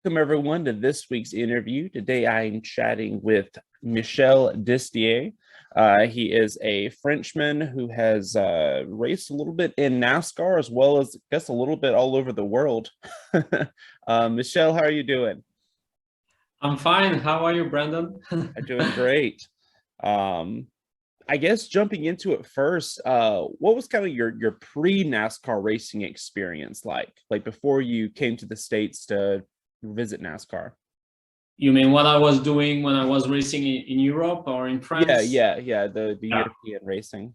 Welcome everyone to this week's interview. Today I am chatting with Michel Disdier. He is a Frenchman who has raced a little bit in NASCAR as well as, I guess, a little bit all over the world. Michel, how are you doing? I'm fine. How are you, Brandon? I'm doing great. Um, I guess jumping into it first, what was kind of your pre-NASCAR racing experience like? Like before you came to the States to visit NASCAR? You mean what I was doing when I was racing in Europe or in Yeah, France? yeah, yeah. The Yeah, European racing.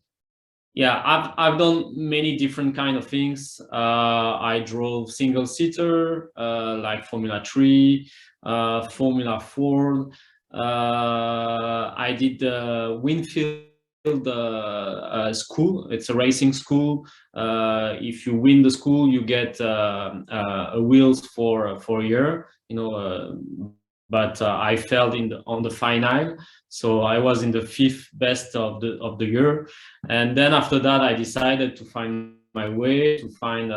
yeah. I've done many different kind of things. I drove single seater, like Formula 3, Formula 4. I did the Winfield school. It's a racing school. If you win the school, you get a wheels for a year. But I failed on the final, so I was in the fifth best of the year. And then after that, I decided to find my way, to find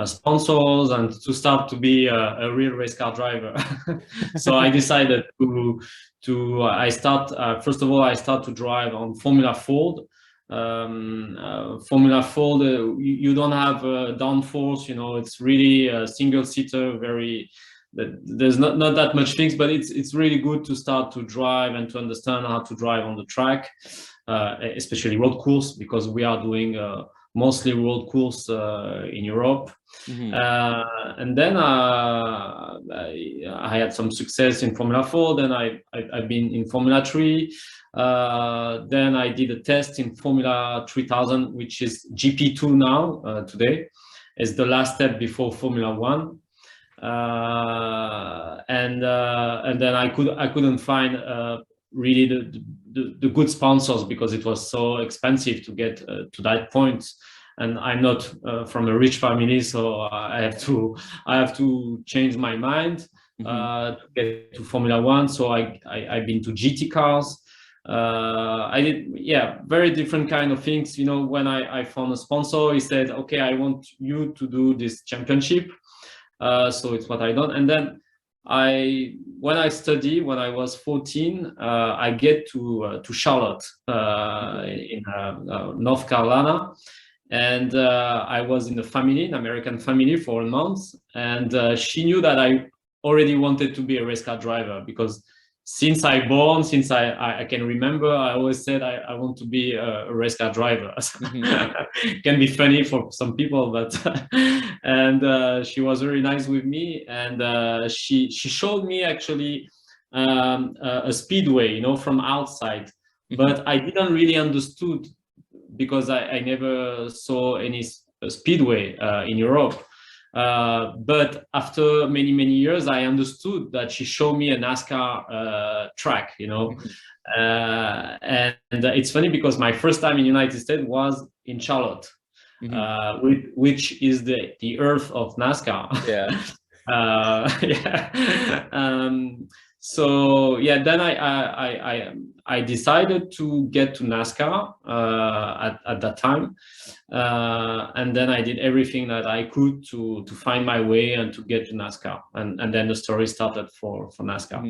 sponsors, and to start to be a real race car driver. So I decided I start first of all, I start to drive on Formula Ford. Formula Ford, you don't have downforce. It's really a single seater, very there's not that much things, but it's really good to start to drive and to understand how to drive on the track, especially road course, because we are doing mostly road course in Europe. Mhm. And then I had some success in Formula 4. Then I've been in Formula 3. Then I did a test in Formula 3000, which is GP2 now, today. It's the last step before Formula 1. And then I couldn't find really the good sponsors, because it was so expensive to get to that point. And I'm not from a rich family, so I have to change my mind to get to Formula 1. So I've been to GT cars. I did, yeah, very different kind of things. When I found a sponsor, he said, okay, I want you to do this championship. So it's what I done. And then when I was 14, I get to Charlotte, in North Carolina. And I was in an American family for a month. And she knew that I already wanted to be a race car driver, because since I can remember, I always said I want to be a race car driver. It can be funny for some people, but and she was very nice with me. And she showed me actually a speedway, from outside, but I didn't really understood, because I never saw any speedway in Europe. But after many, many years, I understood that she showed me a NASCAR track, and it's funny, because my first time in the United States was in Charlotte, which is the earth of NASCAR. Yeah. Yeah. So yeah, then I decided to get to NASCAR at that time, and then I did everything that I could to find my way and to get to NASCAR, and then the story started for NASCAR.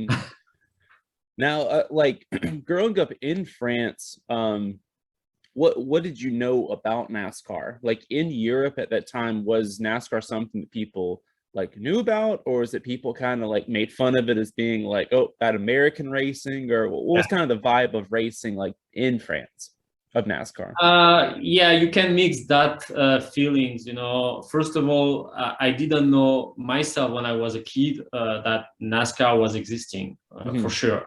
Now, like growing up in France, what did you know about NASCAR? Like in Europe at that time, was NASCAR something that people like knew about, or is it people kind of like made fun of it as being like, oh, that American racing, or what was kind of the vibe of racing like in France of NASCAR? Yeah, you can mix that feelings. First of all, I didn't know myself when I was a kid that NASCAR was existing, for sure.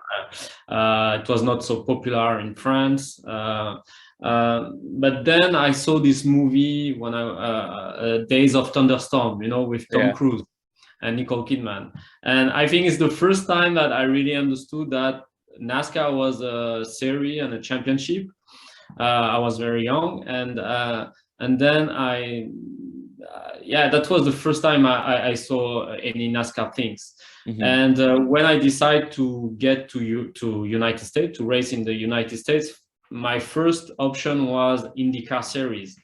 It was not so popular in France. But then I saw this movie when Days of Thunderstorm, with Tom Yeah. Cruise and Nicole Kidman. And I think it's the first time that I really understood that NASCAR was a series and a championship. I was very young, and then yeah, that was the first time I saw any NASCAR things. And when I decided to get to United States, to race in the United States, my first option was IndyCar series,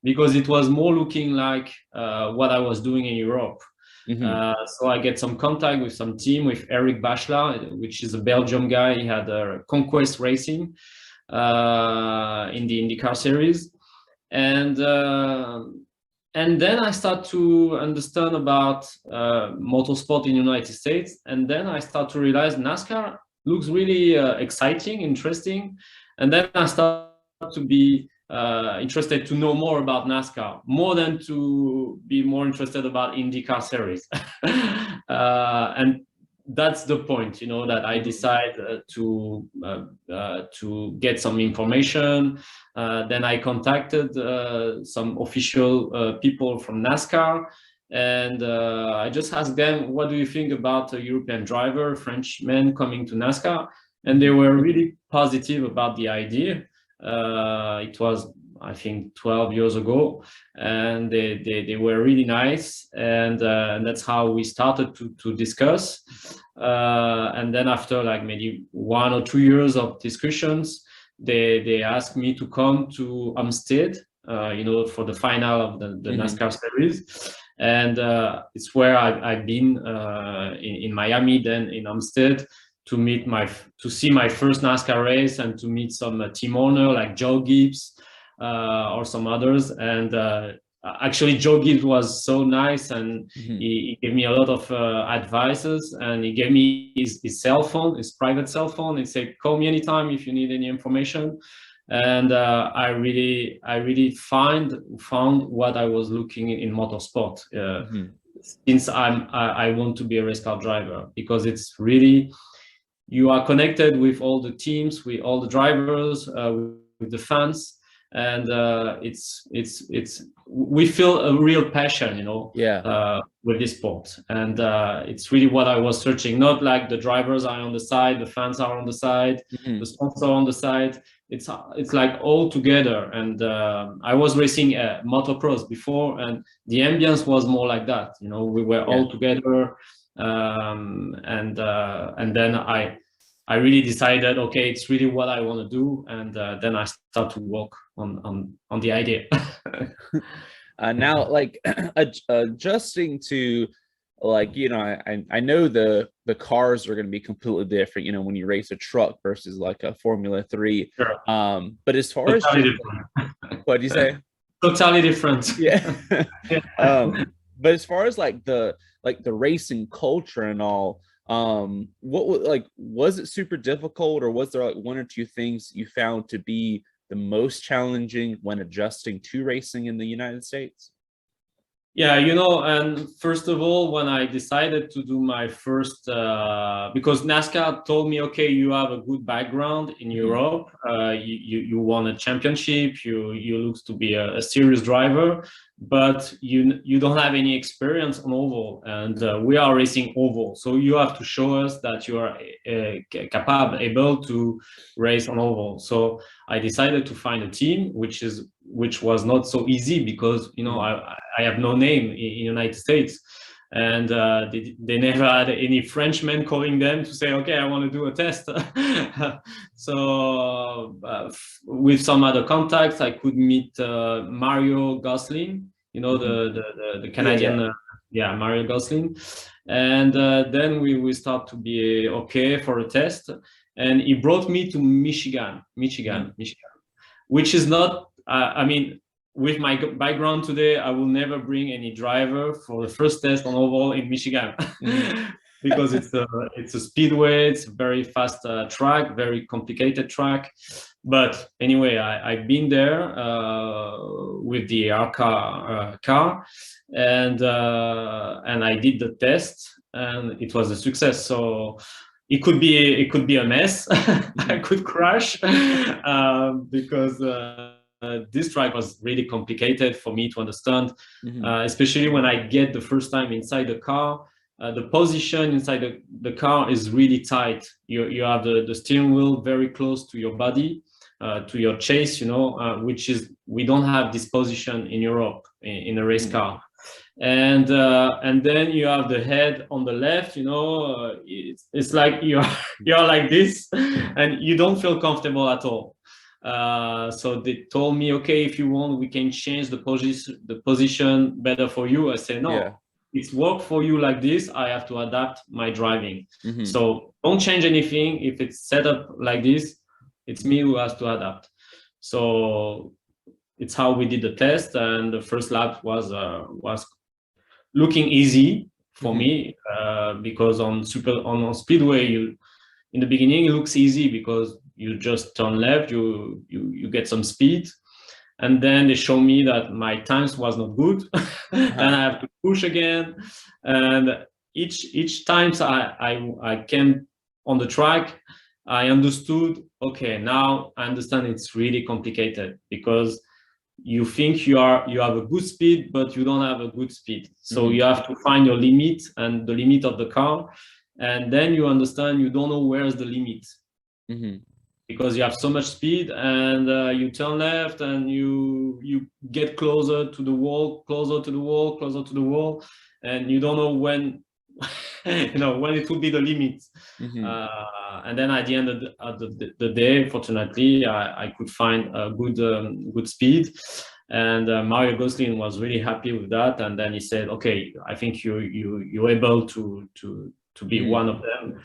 because it was more looking like what I was doing in Europe. So I get some contact with some team with Eric Bachla, which is a Belgium guy. He had a Conquest Racing in the IndyCar series, and then I start to understand about motorsport in the United States, and then I start to realize NASCAR looks really exciting, interesting, and then I start to be interested to know more about NASCAR, more than to be more interested about IndyCar series. And that's the point, that I decide to get some information. Then I contacted some official people from NASCAR, and I just asked them, what do you think about a European driver, Frenchman coming to NASCAR? And they were really positive about the idea. It was, I think, 12 years ago, and they were really nice, and that's how we started to discuss. And then after like maybe 1 or 2 years of discussions, they asked me to come to Amstead, for the final of the NASCAR series. And it's where I've been in Miami, then in Amstead, to see my first NASCAR race and to meet some team owner like Joe Gibbs or some others. And actually Joe Gibbs was so nice, and he gave me a lot of advices, and he gave me his cell phone, his private cell phone. He said, call me anytime if you need any information. And I really found what I was looking in motorsport, since I want to be a race car driver, because it's really, you are connected with all the teams, with all the drivers, with the fans, and we feel a real passion, with this sport, and it's really what I was searching. Not like the drivers are on the side, the fans are on the side, the sponsor on the side. It's like all together. And I was racing motocross before, and the ambience was more like that. We were all together, and then I really decided, okay, it's really what I want to do, and then I start to work on the idea. Now, like adjusting to, like, I know the cars are going to be completely different, when you race a truck versus like a Formula 3. Sure. But as far as what do you say? Totally different. Yeah. But as far as like the racing culture and all, was it super difficult, or was there like 1 or 2 things you found to be the most challenging when adjusting to racing in the United States? Yeah, and first of all, when I decided to do my first, because NASCAR told me, okay, you have a good background in Europe, you won a championship, you look to be a serious driver, but you don't have any experience on oval, and we are racing oval, so you have to show us that you are able to race on oval. So I decided to find a team, which was not so easy, because I have no name in the United States, and they never had any Frenchman calling them to say, okay, I want to do a test. So with some other contacts, I could meet Mario Gosling, the Canadian, Mario Gosling, and then we start to be okay for a test, and he brought me to Michigan, which is not, with my background today, I will never bring any driver for the first test on oval in Michigan, because it's a speedway, it's a very fast track, very complicated track. But anyway, I've been there with the Armchair car, and I did the test, and it was a success. So it could be a mess. I could crash because this track was really complicated for me to understand, especially when I get the first time inside the car. The position inside the car is really tight. You have the steering wheel very close to your body, to your chest, which is, we don't have this position in Europe in a race car. And then you have the head on the left, it's like you're like this, and you don't feel comfortable at all. So they told me, okay, if you want, we can change the position better for you. I said, no, it's worked for you like this, I have to adapt my driving. Mm-hmm. So don't change anything. If it's set up like this, it's me who has to adapt. So it's how we did the test, and the first lap was looking easy for me, because on speedway, in the beginning it looks easy because you just turn left, you get some speed, and then they show me that my times was not good. And I have to push again, and each times I came on the track, I understood, okay, now I understand it's really complicated, because you think you have a good speed, but you don't have a good speed. So you have to find your limit and the limit of the car, and then you understand you don't know where's the limit, because you have so much speed, and you turn left, and you get closer to the wall, and you don't know when when it will be the limit. And then at the end of the day, fortunately, I could find a good speed, and Mario Gosling was really happy with that. And then he said, "Okay, I think you're able to be one of them."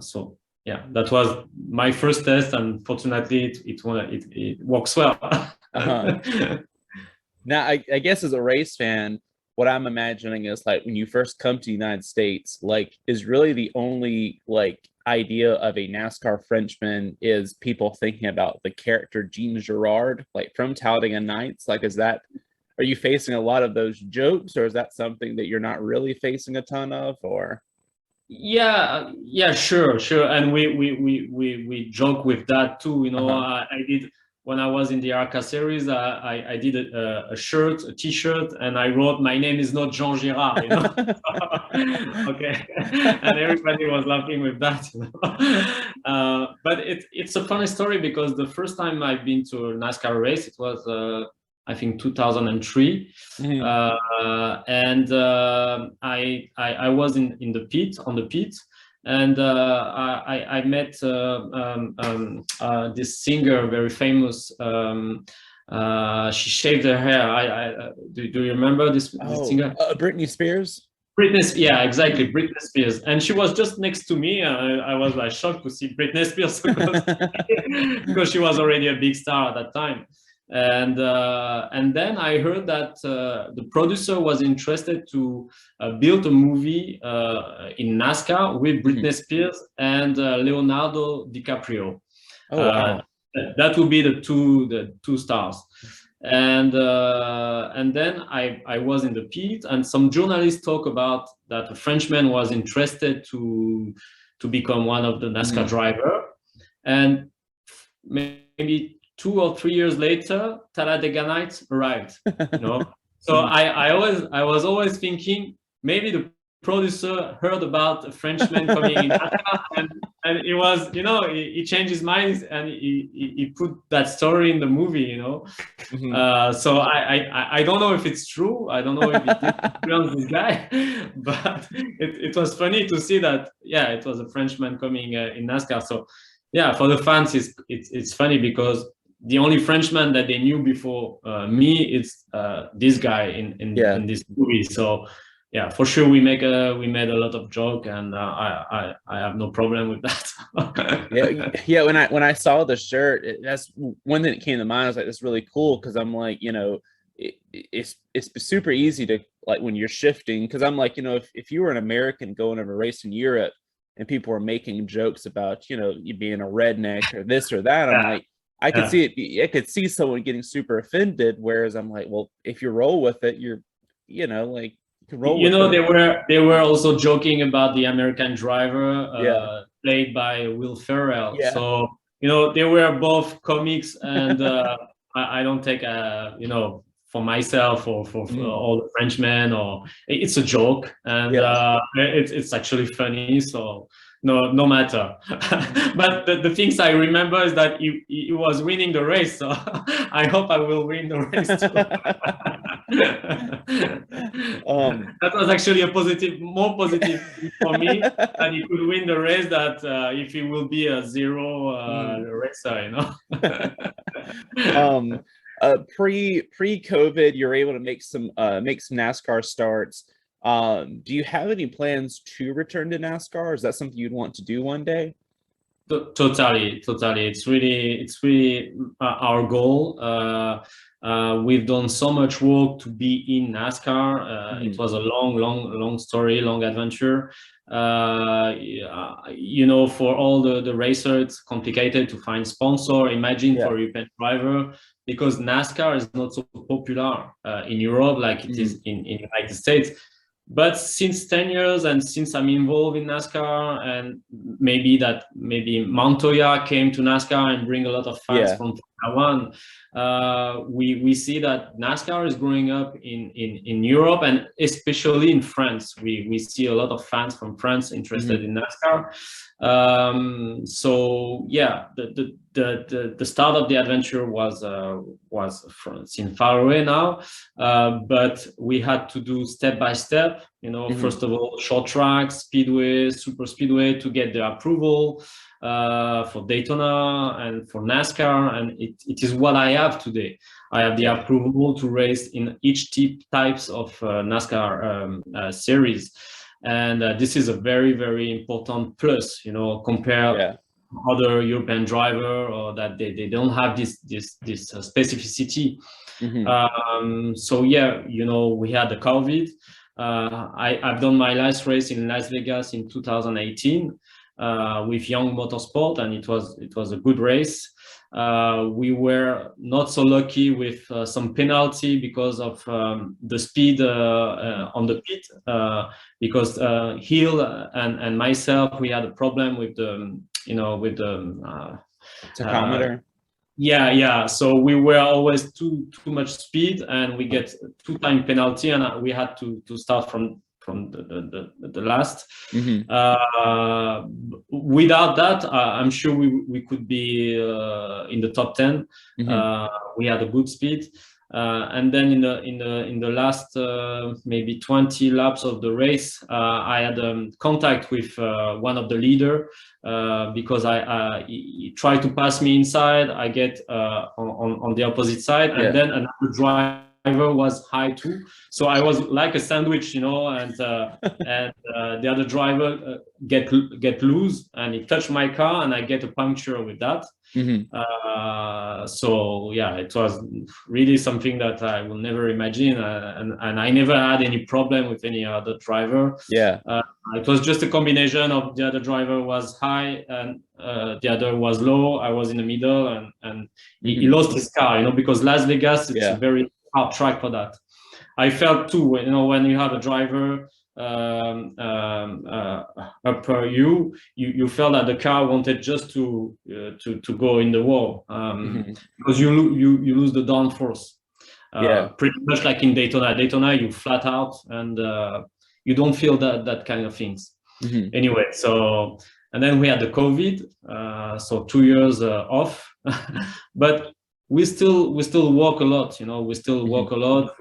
So yeah, that was my first test, and fortunately, it works well. Now, I guess as a race fan, what I'm imagining is like when you first come to the United States, like is really the only like idea of a NASCAR Frenchman is people thinking about the character Jean Girard, like from Talladega Nights. Like, are you facing a lot of those jokes, or is that something that you're not really facing a ton of, or? Yeah, sure. And we joke with that too. I did, when I was in the ARCA series, I did a t-shirt, and I wrote, "My name is not Jean Girard," Okay. And everybody was laughing with that. But it's a funny story, because the first time I've been to a NASCAR race, it was I think 2003, and I was in the pit, and I met this singer, very famous. She shaved her hair. Do you remember this singer? Britney Spears. Yeah, exactly, Britney Spears, and she was just next to me. I was like shocked to see Britney Spears because she was already a big star at that time. And then I heard that the producer was interested to build a movie in NASCAR with Britney Spears and Leonardo DiCaprio. Oh, wow. That would be the two stars. And then I was in the pit, and some journalists talk about that a Frenchman was interested to become one of the NASCAR driver. And maybe 2 or 3 years later, Talladega Nights arrived. So I was always thinking, maybe the producer heard about a Frenchman coming in NASCAR, and it was, he changed his mind, and he put that story in the movie, So I don't know if it's true. I don't know if it influenced this guy, but it was funny to see that, yeah, it was a Frenchman coming in NASCAR. So yeah, for the fans, it's funny, because the only Frenchman that they knew before me is this guy in this movie. So yeah, for sure we made a lot of joke, and I have no problem with that. yeah. When I saw the shirt, that's one thing that came to mind. I was like, that's really cool, because I'm like, it's super easy to, like, when you're shifting, because I'm like, if you were an American going over a race in Europe and people were making jokes about, you being a redneck or this or that, I'm like, I could see it. I could see someone getting super offended. Whereas I'm like, well, if you roll with it, you're, like, you can roll with it. They were also joking about the American driver played by Will Ferrell. Yeah. So, they were both comics, and I don't take for myself or for all the Frenchmen, or it's a joke, and it's actually funny. So no matter. But the things I remember is that he was winning the race, so I hope I will win the race too. That was actually more positive for me, that he could win the race, that if he will be a zero racer, Pre-COVID, you're able to make some NASCAR starts. Do you have any plans to return to NASCAR? Is that something you'd want to do one day? Totally, totally. It's really our goal. We've done so much work to be in NASCAR. It was a long story, long adventure. For all the racers, it's complicated to find sponsor. Imagine for a European driver, because NASCAR is not so popular in Europe like it is in United States. But since 10 years and since I'm involved in NASCAR, and maybe Montoya came to NASCAR and bring a lot of fans from Formula One, we see that NASCAR is growing up in Europe, and especially in France. We see a lot of fans from France interested in NASCAR. So yeah, the start of the adventure was in far away now, but we had to do step by step. First of all, short track, speedway, super speedway, to get the approval for Daytona and for NASCAR, and it is what I have today. I have the approval to race in each types of NASCAR series. And this is a very, very important plus, compare other European driver, or that they don't have this specificity. So yeah, we had the COVID. I've done my last race in Las Vegas in 2018 with Young Motorsport, and it was a good race. We were not so lucky with some penalty because of the speed on the pit, because Hill and myself, we had a problem with the tachometer. So we were always too much speed, and we get 2-time penalty, and we had to start from the last. Without that, I'm sure we could be in the top 10. We had a good speed, and then in the last maybe 20 laps of the race, I had contact with one of the leader, because he tried to pass me inside. I get on the opposite side, and then another driver was high too, so I was like a sandwich, and the other driver get loose, and he touched my car, and I get a puncture with that. So yeah, it was really something that I will never imagine, and I never had any problem with any other driver. It was just a combination of the other driver was high and the other was low. I was in the middle, and he lost his car, because Las Vegas, it's a very hard track for that. I felt too, when you have a driver up you felt that the car wanted just to go in the wall, because you lose the downforce. Pretty much like in Daytona, you flat out, and you don't feel that kind of things. Anyway, so, and then we had the COVID, so 2 years off, but we still work a lot, we still work a lot.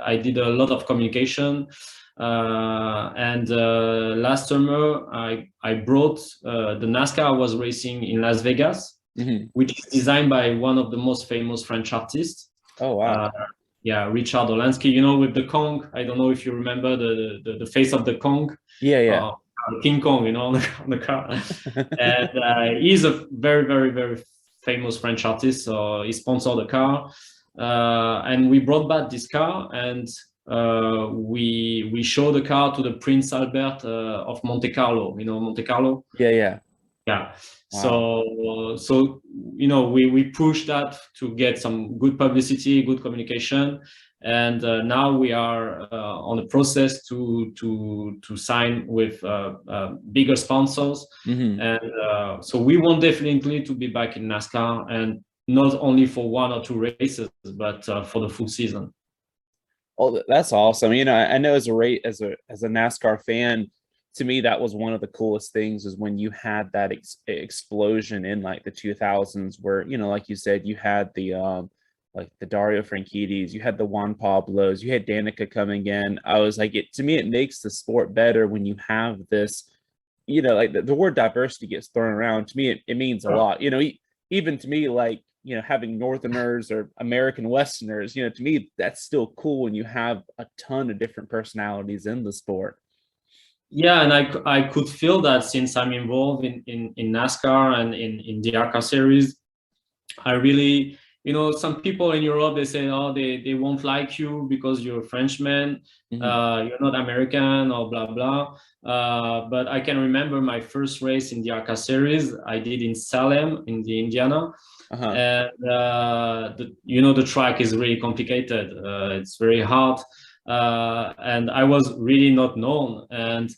I did a lot of communication, and last summer I brought the NASCAR I was racing in Las Vegas, which is designed by one of the most famous French artists. Oh wow. Richard Olansky, with the Kong. I don't know if you remember the face of the Kong. King Kong, on the car. And he's a very, very, very famous French artist, so he sponsored the car. And we brought back this car, and we showed the car to the Prince Albert of Monte Carlo. Monte Carlo? Yeah. Wow. So we pushed that to get some good publicity, good communication, and now we are on a process to sign with bigger sponsors, and so we want definitely to be back in NASCAR, and not only for 1 or 2 races, but for the full season. Oh, that's awesome. I know as a NASCAR fan, to me, that was one of the coolest things, is when you had that explosion in like the 2000s, where, like you said, you had the like the Dario Franchittis, you had the Juan Pablos, you had Danica coming in. I was like, to me, it makes the sport better when you have this, like the word diversity gets thrown around. To me, it means a lot. Even to me, like, having Northerners or American Westerners, to me, that's still cool when you have a ton of different personalities in the sport. Yeah, and I could feel that since I'm involved in NASCAR and in the ARCA series. I really, some people in Europe, they say, oh, they won't like you because you're a Frenchman, you're not American, or blah, blah. But I can remember my first race in the ARCA series I did in Salem in the Indiana. And, the track is really complicated. It's very hard. And I was really not known. And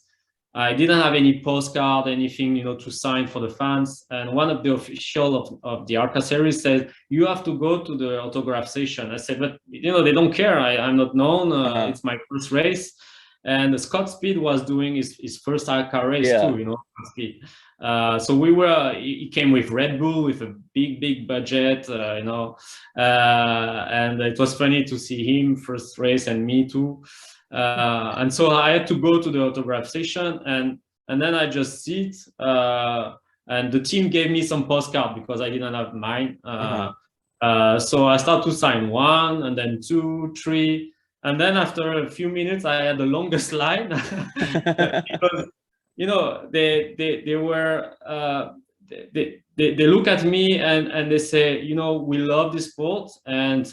I didn't have any postcard, anything, to sign for the fans. And one of the officials of the ARCA series said, you have to go to the autograph session. I said, but, they don't care. I'm not known. It's my first race. And Scott Speed was doing his first ARCA race too, Speed. So he came with Red Bull with a big budget, and it was funny to see him first race and me too. And so I had to go to the autograph session, and then I just sit, and the team gave me some postcard because I didn't have mine. So I started to sign 1, and then 2, 3, and then after a few minutes, I had the longest line because they were they look at me and they say, we love this sport, and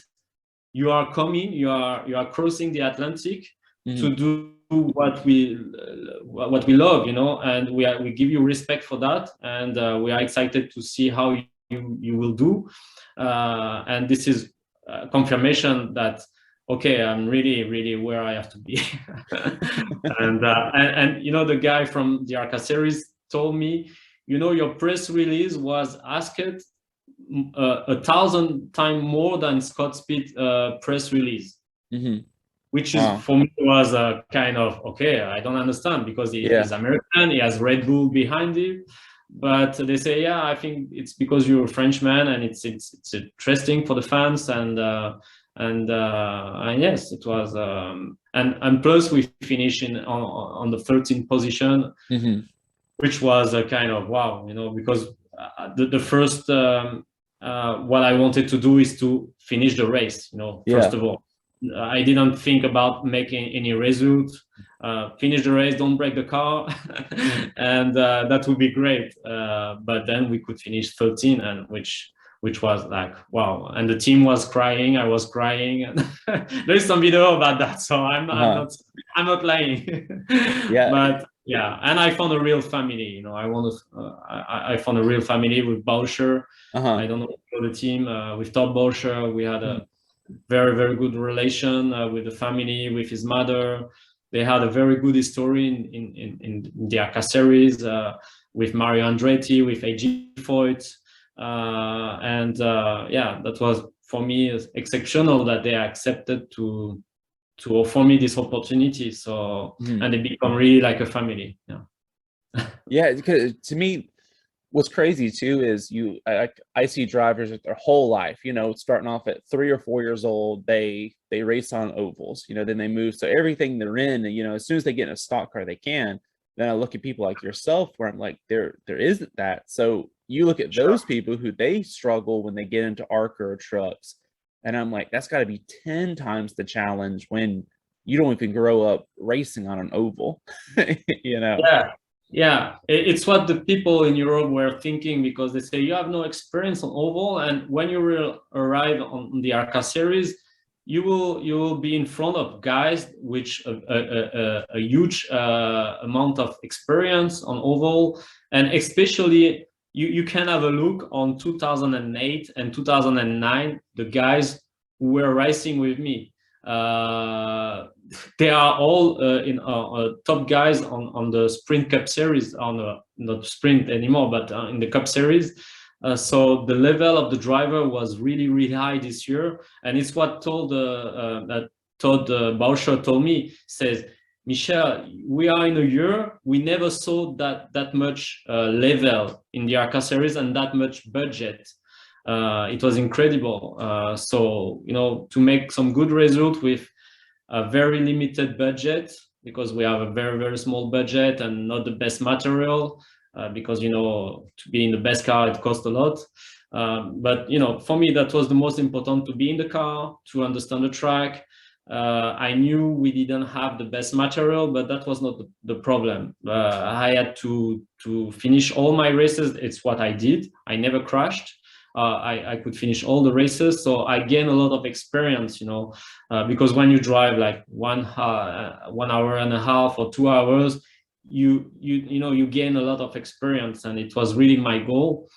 you are coming, you are crossing the Atlantic to do what we love, and we give you respect for that, and we are excited to see how you will do, and this is confirmation that okay, I'm really where I have to be. and the guy from the ARCA series told me, your press release was asked 1,000 times more than Scott Speed press release. Which is for me was a kind of okay. I don't understand because he's American. He has Red Bull behind him, but they say, yeah, I think it's because you're a Frenchman and it's interesting for the fans, and yes, it was. And plus we finished on the 13th position, which was a kind of wow, because the first what I wanted to do is to finish the race. First of all. I didn't think about making any result. Finish the race, don't break the car, and that would be great. But then we could finish 13, and which was like wow. And the team was crying, I was crying. And there's some video about that, so I'm not lying. But yeah, and I found a real family. I found a real family with Bauscher. I don't know the team with Todd Bauscher. We had a very, very good relation with the family, with his mother. They had a very good history in the ARCA series with Mario Andretti, with A.G. Foyt. That was, for me, exceptional that they accepted to offer me this opportunity. So, and they become really like a family. Yeah, because to me, what's crazy too is I see drivers with their whole life, starting off at 3 or 4 years old, they race on ovals, then they move. So everything they're in, as soon as they get in a stock car, they can. Then I look at people like yourself where I'm like, there isn't that. So you look at those people who they struggle when they get into ARCA or trucks. And I'm like, that's got to be 10 times the challenge when you don't even grow up racing on an oval, Yeah, it's what the people in Europe were thinking, because they say you have no experience on oval, and when you will arrive on the ARCA series, you will be in front of guys which a huge amount of experience on oval, and especially you can have a look on 2008 and 2009, the guys who were racing with me. They are all top guys on the Sprint Cup series, not Sprint anymore, but in the Cup series. So the level of the driver was really, really high this year, and it's what Todd Bauscher told me. Says, Michel, we are in a year we never saw that much level in the ARCA series and that much budget. It was incredible. So to make some good result with a very limited budget, because we have a very, very small budget and not the best material, because to be in the best car it costs a lot. But for me that was the most important, to be in the car, to understand the track. I knew we didn't have the best material, but that was not the problem. I had to finish all my races. It's what I did. I never crashed. I could finish all the races, so I gained a lot of experience, because when you drive like 1 hour and a half or 2 hours, you gain a lot of experience, and it was really my goal.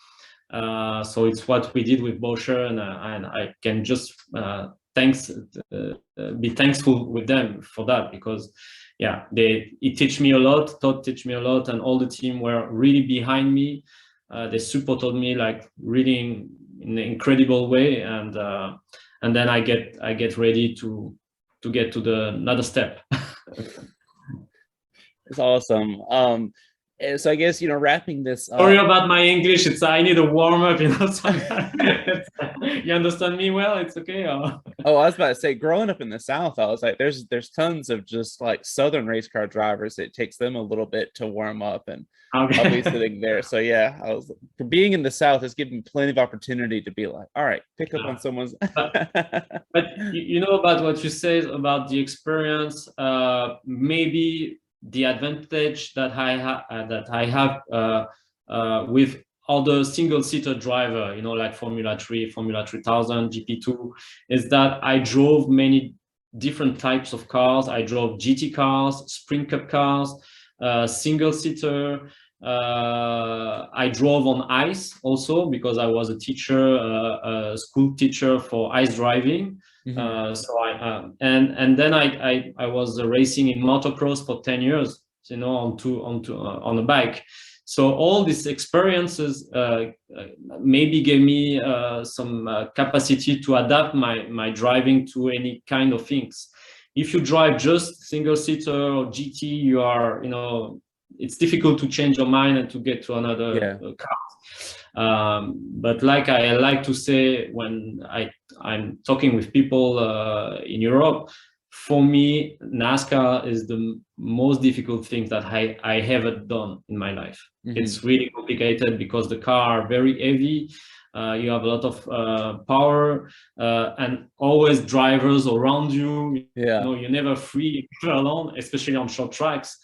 So it's what we did with Boscher, and I can just be thankful with them for that, because it teach me a lot. Todd teach me a lot, and all the team were really behind me. They supported me like really in an incredible way, and then I get ready to get to the another step. It's awesome. So I guess wrapping this up. Sorry about my English. I need a warm up. You understand me well? It's okay. Oh, I was about to say, growing up in the South, I was like, there's tons of just like Southern race car drivers. It takes them a little bit to warm up, and I'll be sitting there. So yeah, I was, for being in the South, it's given me plenty of opportunity to be like, all right, pick up on someone's. but about what you said about the experience, maybe the advantage that I have with other single-seater driver, like Formula 3, Formula 3000, GP2, is that I drove many different types of cars. I drove GT cars, Sprint Cup cars, single-seater. I drove on ice also, because I was a teacher, a school teacher for ice driving. Mm-hmm. So and then I was racing in motocross for 10 years, on a bike. So all these experiences maybe gave me some capacity to adapt my driving to any kind of things. If you drive just single seater or GT, you are, it's difficult to change your mind and to get to another car. But like I like to say when I'm talking with people in Europe, for me, NASCAR is the most difficult thing that I ever done in my life. Mm-hmm. It's really complicated because the car are very heavy. You have a lot of power and always drivers around you. Yeah. You're never free alone, especially on short tracks.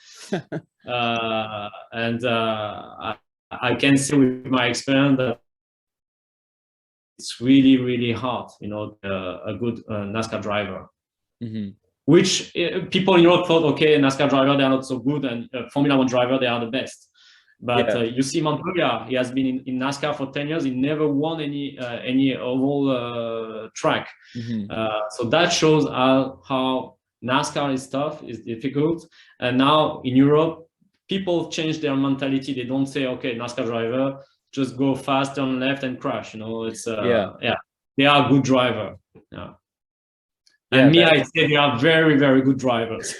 And I can say with my experience that it's really, really hard, a good NASCAR driver. Mm-hmm. Which people in Europe thought, okay, NASCAR driver, they are not so good, and Formula 1 driver, they are the best. But you see Montoya, he has been in NASCAR for 10 years. He never won any oval track. Mm-hmm. So that shows how NASCAR is tough, is difficult. And now in Europe, people change their mentality. They don't say, okay, NASCAR driver, just go fast, turn left and crash. It's they are a good driver. Yeah. And I say they are very, very good drivers.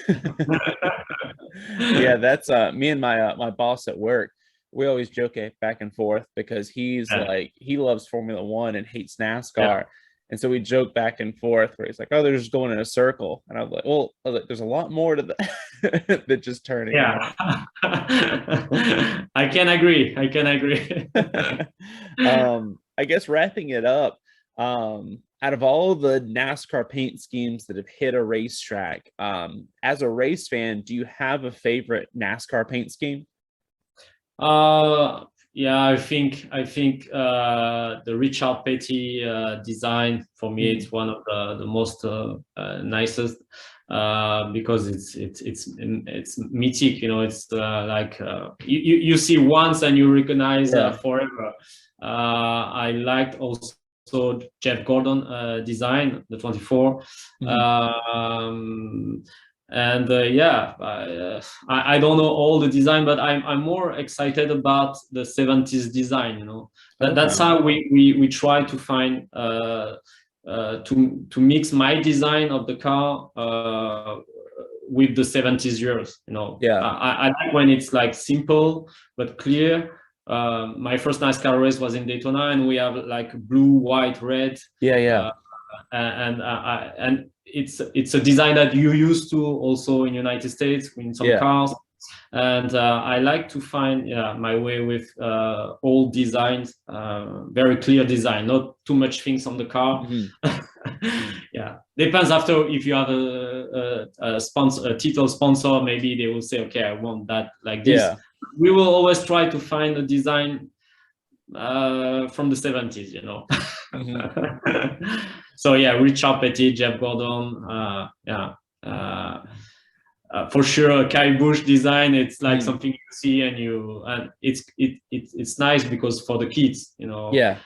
Yeah, that's me and my boss at work. We always joke back and forth because he's like, he loves Formula 1 and hates NASCAR. Yeah. And so we joke back and forth where he's like, oh, they're just going in a circle. And I was like, well, there's a lot more to that than just turning. Yeah. I can agree. I guess wrapping it up, out of all the NASCAR paint schemes that have hit a racetrack, as a race fan, do you have a favorite NASCAR paint scheme? Yeah, I think the Richard Petty design for me, it's one of the most nicest because it's mythic. It's like you see once and you recognize forever. I liked also Jeff Gordon design, the 24. Mm-hmm. And I don't know all the design, but I'm more excited about the 70s design. That's how we try to find to mix my design of the car with the 70s years. I like when it's like simple but clear. My first NASCAR race was in Daytona, and we have like blue, white, red. And it's a design that you used to also in United States in some cars. And I like to find my way with old designs, very clear design, not too much things on the car. Yeah, depends after if you have a sponsor, a title sponsor, maybe they will say, okay, I want that like this. Yeah. We will always try to find a design from the 70s, you know. So yeah, Richard Petty, Jeff Gordon, for sure, Kai Bush design. It's like something you see and it's nice because for the kids, you know. Yeah.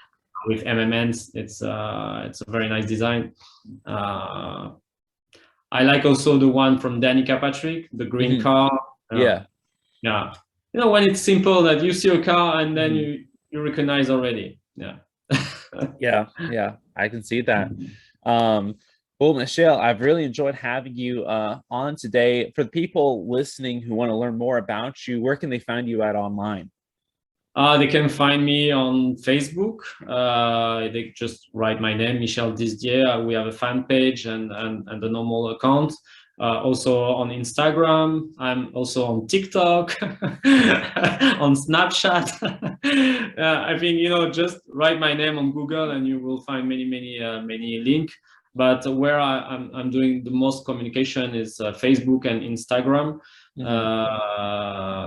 With MMNs, it's a very nice design. I like also the one from Danica Patrick, the green car. Yeah. Yeah. You know, when it's simple that you see a car and then you recognize already. Yeah. Yeah. I can see that. Well, Michel, I've really enjoyed having you on today. For the people listening who want to learn more about you, where can they find you at online? They can find me on Facebook. They just write my name, Michel Disdier. We have a fan page and the normal account. Also on Instagram. I'm also on TikTok, on Snapchat. I think, you know, just write my name on Google and you will find many links. But where I'm doing the most communication is Facebook and Instagram.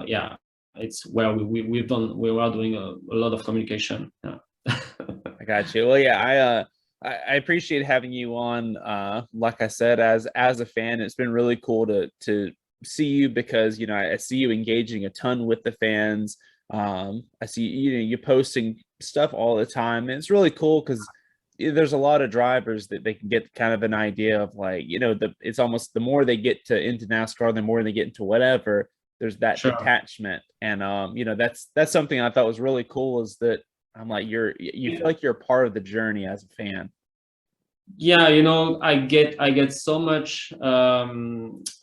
Yeah. It's where we are doing a lot of communication. Yeah. I got you. Well, yeah, I appreciate having you on. Like I said, as a fan, it's been really cool to see you because, you know, I see you engaging a ton with the fans. I see you posting stuff all the time, and it's really cool because there's a lot of drivers that they can get kind of an idea of, like, you know, it's almost the more they get into NASCAR, the more they get into whatever. There's that detachment, and you know, that's something I thought was really cool, is that I'm like, you feel like you're a part of the journey as a fan. Yeah, you know, I get so much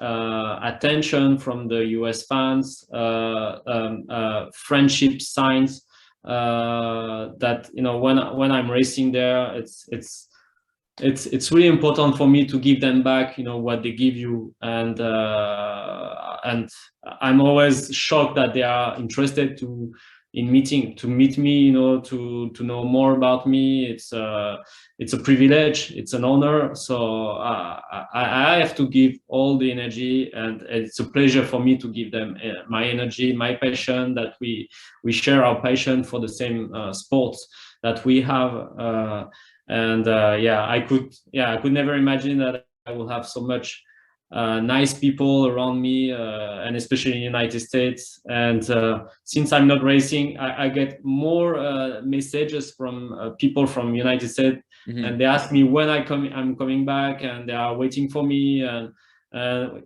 attention from the US fans, friendship signs, that, you know, when I'm racing there, it's really important for me to give them back, you know, what they give you, and I'm always shocked that they are interested to meet me, you know, to know more about me. It's a privilege, it's an honor. So I have to give all the energy, and it's a pleasure for me to give them my energy, my passion, that we share our passion for the same sports that we have. Yeah, I could never imagine that I will have so much nice people around me, and especially in the United States. And since I'm not racing, I get more messages from people from United States, and they ask me when I'm coming back, and they are waiting for me. And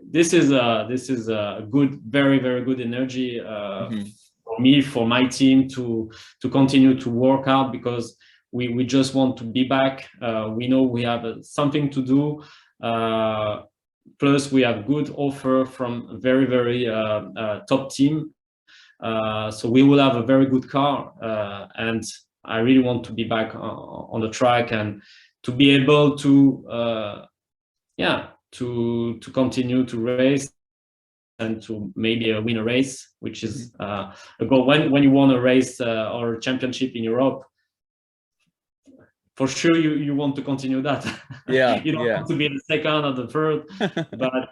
this is a good, very, very good energy for me, for my team to continue to work out, because we just want to be back. We know we have something to do. Plus, we have good offer from a very, very top team. So we will have a very good car. And I really want to be back on the track, and to be able to, to continue to race, and to maybe win a race, which is a goal. When you won a race or a championship in Europe, for sure you want to continue that. Yeah. You don't want to be the second or the third. But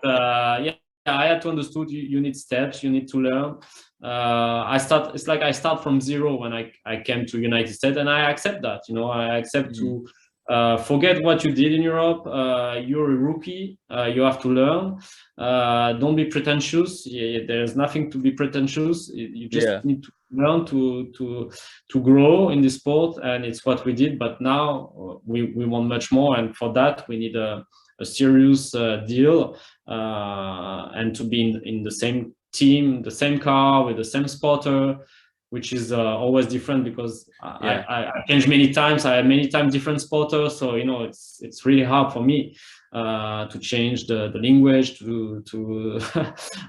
yeah, I had to understood you need steps, you need to learn. It's like I start from zero when I came to United States, and I accept that, you know, I accept to forget what you did in Europe. You're a rookie, you have to learn. Don't be pretentious. There's nothing to be pretentious. You just need to learn to grow in the sport, and it's what we did. But now we want much more, and for that we need a serious deal, and to be in the same team, the same car, with the same spotter, which is always different, because I changed many times. I had many times different spotters, so, you know, it's really hard for me to change the language to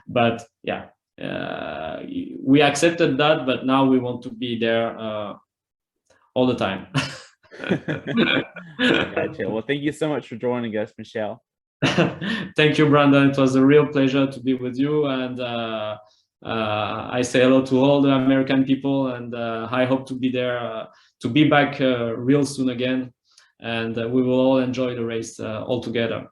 but yeah, we accepted that, but now we want to be there all the time. Gotcha. Well, thank you so much for joining us, Michel. Thank you, Brandon. It was a real pleasure to be with you, and I say hello to all the American people, and I hope to be there, to be back real soon again, and we will all enjoy the race all together.